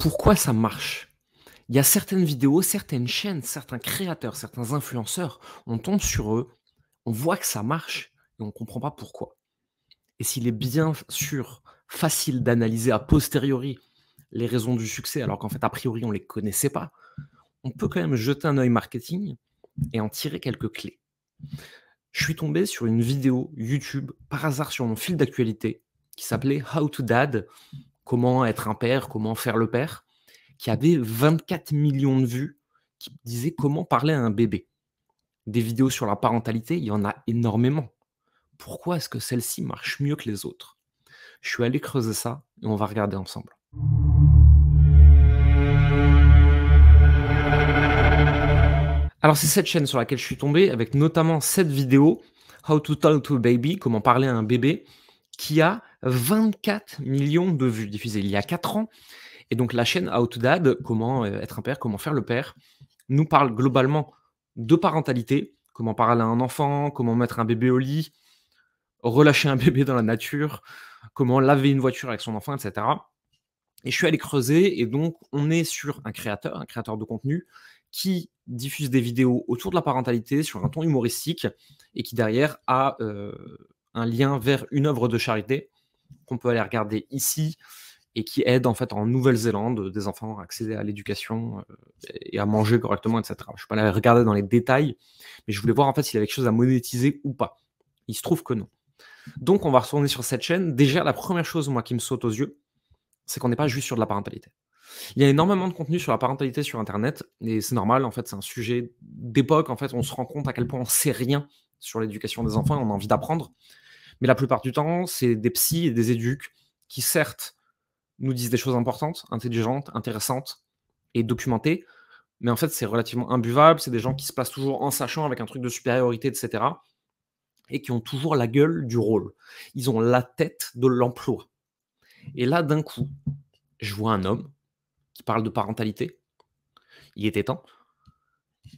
Pourquoi ça marche? Il y a certaines vidéos, certaines chaînes, certains créateurs, certains influenceurs, on tombe sur eux, on voit que ça marche et on ne comprend pas pourquoi. Et s'il est bien sûr facile d'analyser a posteriori les raisons du succès, alors qu'en fait, a priori, on ne les connaissait pas, on peut quand même jeter un œil marketing et en tirer quelques clés. Je suis tombé sur une vidéo YouTube par hasard sur mon fil d'actualité qui s'appelait How to Dad, comment être un père, comment faire le père, qui avait 24 millions de vues, qui disait comment parler à un bébé. Des vidéos sur la parentalité, il y en a énormément. Pourquoi est-ce que celle-ci marche mieux que les autres? Je suis allé creuser ça et on va regarder ensemble. Alors c'est cette chaîne sur laquelle je suis tombé, avec notamment cette vidéo, How to Talk to a Baby, comment parler à un bébé, qui a 24 millions de vues diffusées il y a 4 ans. Et donc la chaîne How to Dad, comment être un père, comment faire le père, nous parle globalement de parentalité, comment parler à un enfant, comment mettre un bébé au lit, relâcher un bébé dans la nature, comment laver une voiture avec son enfant, etc. Et je suis allé creuser et donc on est sur un créateur de contenu qui diffuse des vidéos autour de la parentalité sur un ton humoristique et qui derrière a un lien vers une œuvre de charité qu'on peut aller regarder ici et qui aide en fait en Nouvelle-Zélande des enfants à accéder à l'éducation et à manger correctement, etc. Je ne suis pas allé regarder dans les détails, mais je voulais voir en fait s'il y avait quelque chose à monétiser ou pas. Il se trouve que non. Donc on va retourner sur cette chaîne. Déjà, la première chose moi qui me saute aux yeux, c'est qu'on n'est pas juste sur de la parentalité. Il y a énormément de contenu sur la parentalité sur Internet, et c'est normal, en fait, c'est un sujet d'époque, en fait, on se rend compte à quel point on sait rien sur l'éducation des enfants et on a envie d'apprendre. Mais la plupart du temps, c'est des psys et des éducs qui, certes, nous disent des choses importantes, intelligentes, intéressantes et documentées, mais en fait, c'est relativement imbuvable, c'est des gens qui se placent toujours en sachant avec un truc de supériorité, etc., et qui ont toujours la gueule du rôle. Ils ont la tête de l'emploi. Et là, d'un coup, je vois un homme qui parle de parentalité. Il était temps.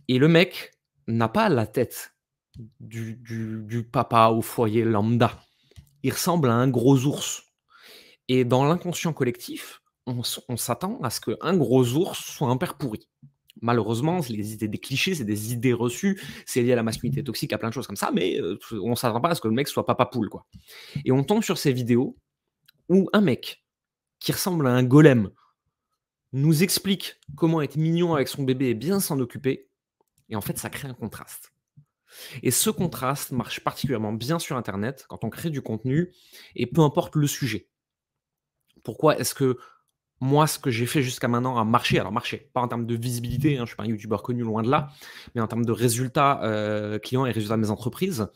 Et le mec n'a pas la tête du papa au foyer lambda. Il ressemble à un gros ours. Et dans l'inconscient collectif, on s'attend à ce qu'un gros ours soit un père pourri. Malheureusement, c'est des clichés, c'est des idées reçues, c'est lié à la masculinité toxique, à plein de choses comme ça, mais on ne s'attend pas à ce que le mec soit papa poule, quoi. Et on tombe sur ces vidéos où un mec qui ressemble à un golem nous explique comment être mignon avec son bébé et bien s'en occuper, et en fait, ça crée un contraste. Et ce contraste marche particulièrement bien sur Internet quand on crée du contenu, et peu importe le sujet. Pourquoi est-ce que moi, ce que j'ai fait jusqu'à maintenant a marché? Alors marché, pas en termes de visibilité, hein, je ne suis pas un youtubeur connu, loin de là, mais en termes de résultats clients et résultats de mes entreprises,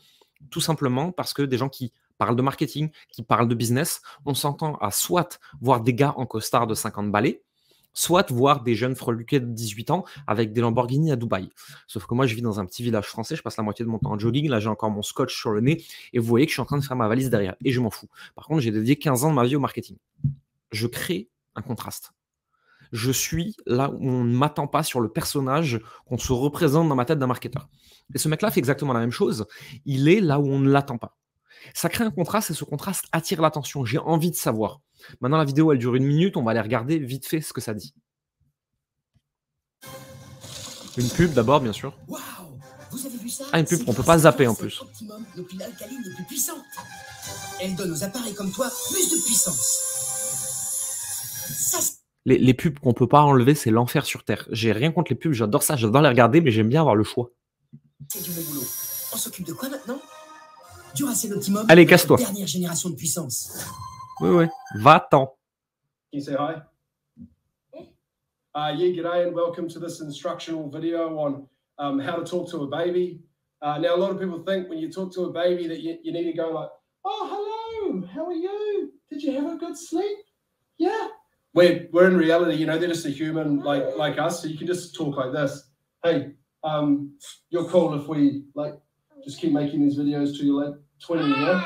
tout simplement parce que des gens qui parlent de marketing, qui parlent de business, on s'entend à soit voir des gars en costard de 50 balais, soit voir des jeunes freluquets de 18 ans avec des Lamborghini à Dubaï. Sauf que moi, je vis dans un petit village français, je passe la moitié de mon temps en jogging, là j'ai encore mon scotch sur le nez, et vous voyez que je suis en train de faire ma valise derrière, et je m'en fous. Par contre, j'ai dédié 15 ans de ma vie au marketing. Je crée un contraste. Je suis là où on ne m'attend pas sur le personnage qu'on se représente dans ma tête d'un marketeur. Et ce mec-là fait exactement la même chose. Il est là où on ne l'attend pas. Ça crée un contraste et ce contraste attire l'attention. J'ai envie de savoir. Maintenant, la vidéo, elle dure 1 minute. On va aller regarder vite fait ce que ça dit. Une pub d'abord, bien sûr. Waouh, vous avez vu ça? Ah, une pub qu'on peut pas zapper en plus. Optimum, nos piles alcalines les plus puissantes. Elle donne aux appareils comme toi plus de puissance. Ça, les pubs qu'on peut pas enlever, c'est l'enfer sur Terre. J'ai rien contre les pubs, j'adore ça, j'adore les regarder, mais j'aime bien avoir le choix. c'est du bon boulot. On s'occupe de quoi maintenant? Duracell Optimum. Allez, casse-toi. Dernière génération de puissance. Oui, va-t'en. Can you say hi? Yeah, g'day and welcome to this instructional video on how to talk to a baby. Now, a lot of people think when you talk to a baby that you need to go like, oh, hello, how are you? Did you have a good sleep? Yeah. We're in reality, you know, they're just a human like us, so you can just talk like this. Hey, you're cool if we like just keep making these videos till you're like 20, yeah?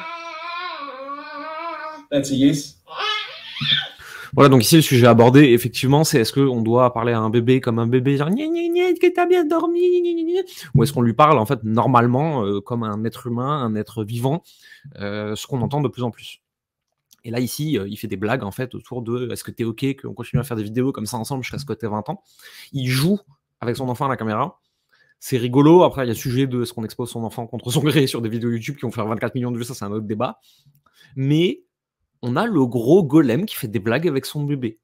That's a yes. Voilà, donc ici, le sujet abordé, effectivement, c'est est-ce qu'on doit parler à un bébé comme un bébé, genre, est-ce que t'as bien dormi, ou est-ce qu'on lui parle, en fait, normalement, comme un être humain, un être vivant, ce qu'on entend de plus en plus. Et là, ici, il fait des blagues, en fait, autour de « Est-ce que t'es OK qu'on continue à faire des vidéos comme ça ensemble jusqu'à ce que t'aies 20 ans ?» Il joue avec son enfant à la caméra. C'est rigolo. Après, il y a le sujet de est-ce qu'on expose son enfant contre son gré sur des vidéos YouTube qui vont faire 24 millions de vues. Ça, c'est un autre débat. Mais on a le gros golem qui fait des blagues avec son bébé.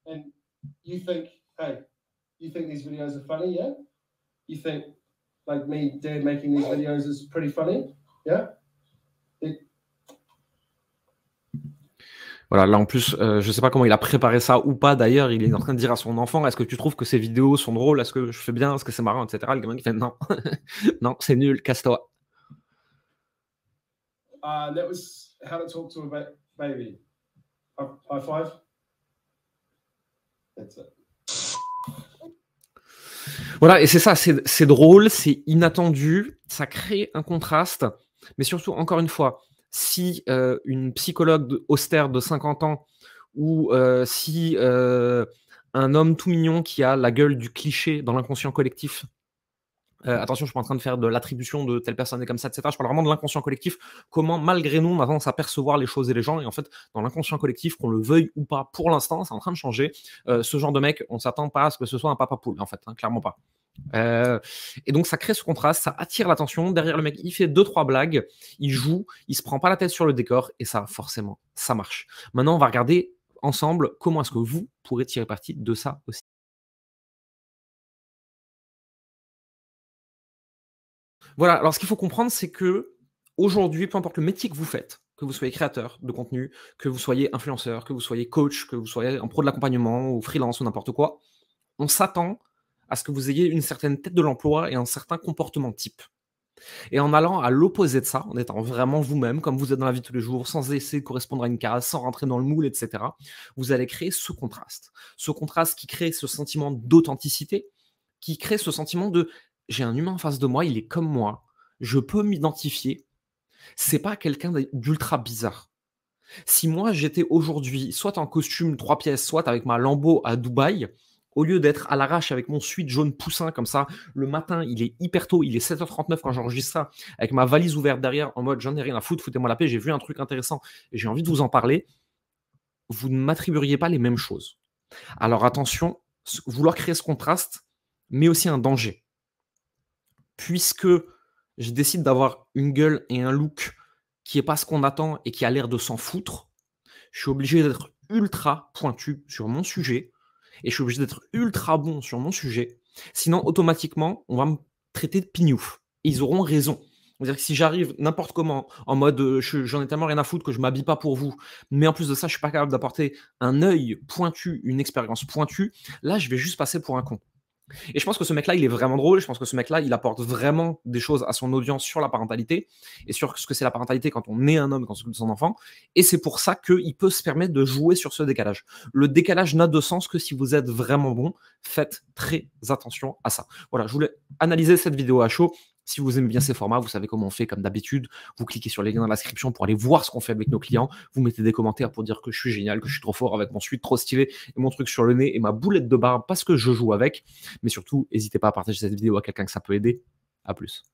And you think, hey, you think these videos are funny, yeah? You think, like me, Dad, making these videos is pretty funny, yeah? Voilà, là en plus, je sais pas comment il a préparé ça ou pas d'ailleurs, il est en train de dire à son enfant: «Est-ce que tu trouves que ces vidéos sont drôles? Est-ce que je fais bien? Est-ce que c'est marrant?» et cetera. Le gamin qui fait: «Non, non, c'est nul, casse-toi». That was how to talk to a baby. High five. That's it. Voilà, et c'est ça, c'est drôle, c'est inattendu, ça crée un contraste, mais surtout, encore une fois, si une psychologue austère de 50 ans ou si un homme tout mignon qui a la gueule du cliché dans l'inconscient collectif, attention, je suis pas en train de faire de l'attribution de telle personne est comme ça, etc. Je parle vraiment de l'inconscient collectif, comment malgré nous, on a tendance à percevoir les choses et les gens, et en fait, dans l'inconscient collectif, qu'on le veuille ou pas, pour l'instant, c'est en train de changer. Ce genre de mec, on s'attend pas à ce que ce soit un papa poule, en fait, hein, clairement pas. Et donc ça crée ce contraste, ça attire l'attention. Derrière le mec, il fait 2-3 blagues, il joue, il se prend pas la tête sur le décor, et ça, forcément, ça marche. Maintenant, on va regarder ensemble comment est-ce que vous pourrez tirer parti de ça aussi. Voilà, alors ce qu'il faut comprendre, c'est que aujourd'hui, peu importe le métier que vous faites, que vous soyez créateur de contenu, que vous soyez influenceur, que vous soyez coach, que vous soyez un pro de l'accompagnement ou freelance ou n'importe quoi, on s'attend à ce que vous ayez une certaine tête de l'emploi et un certain comportement type. Et en allant à l'opposé de ça, en étant vraiment vous-même, comme vous êtes dans la vie de tous les jours, sans essayer de correspondre à une case, sans rentrer dans le moule, etc., vous allez créer ce contraste. Ce contraste qui crée ce sentiment d'authenticité, qui crée ce sentiment de « j'ai un humain en face de moi, il est comme moi, je peux m'identifier ». C'est pas quelqu'un d'ultra bizarre. Si moi j'étais aujourd'hui soit en costume 3 pièces, soit avec ma Lambo à Dubaï, au lieu d'être à l'arrache avec mon suite jaune poussin comme ça, le matin, il est hyper tôt, il est 7h39 quand j'enregistre ça, avec ma valise ouverte derrière, en mode j'en ai rien à foutre, foutez-moi la paix, j'ai vu un truc intéressant et j'ai envie de vous en parler, vous ne m'attribueriez pas les mêmes choses. Alors attention, vouloir créer ce contraste, mais aussi un danger. Puisque je décide d'avoir une gueule et un look qui n'est pas ce qu'on attend et qui a l'air de s'en foutre, je suis obligé d'être ultra pointu sur mon sujet et je suis obligé d'être ultra bon sur mon sujet. Sinon, automatiquement, on va me traiter de pignouf. Et ils auront raison. C'est-à-dire que si j'arrive n'importe comment, en mode j'en ai tellement rien à foutre que je ne m'habille pas pour vous, mais en plus de ça, je ne suis pas capable d'apporter un œil pointu, une expérience pointue, là, je vais juste passer pour un con. Et je pense que ce mec-là, il est vraiment drôle. Je pense que ce mec-là, il apporte vraiment des choses à son audience sur la parentalité et sur ce que c'est la parentalité quand on est un homme, quand on s'occupe de son enfant. Et c'est pour ça qu'il peut se permettre de jouer sur ce décalage. Le décalage n'a de sens que si vous êtes vraiment bon. Faites très attention à ça. Voilà, je voulais analyser cette vidéo à chaud. Si vous aimez bien ces formats, vous savez comment on fait comme d'habitude. Vous cliquez sur les liens dans la description pour aller voir ce qu'on fait avec nos clients. Vous mettez des commentaires pour dire que je suis génial, que je suis trop fort avec mon suite trop stylé et mon truc sur le nez et ma boulette de barbe parce que je joue avec. Mais surtout, n'hésitez pas à partager cette vidéo à quelqu'un que ça peut aider. À plus.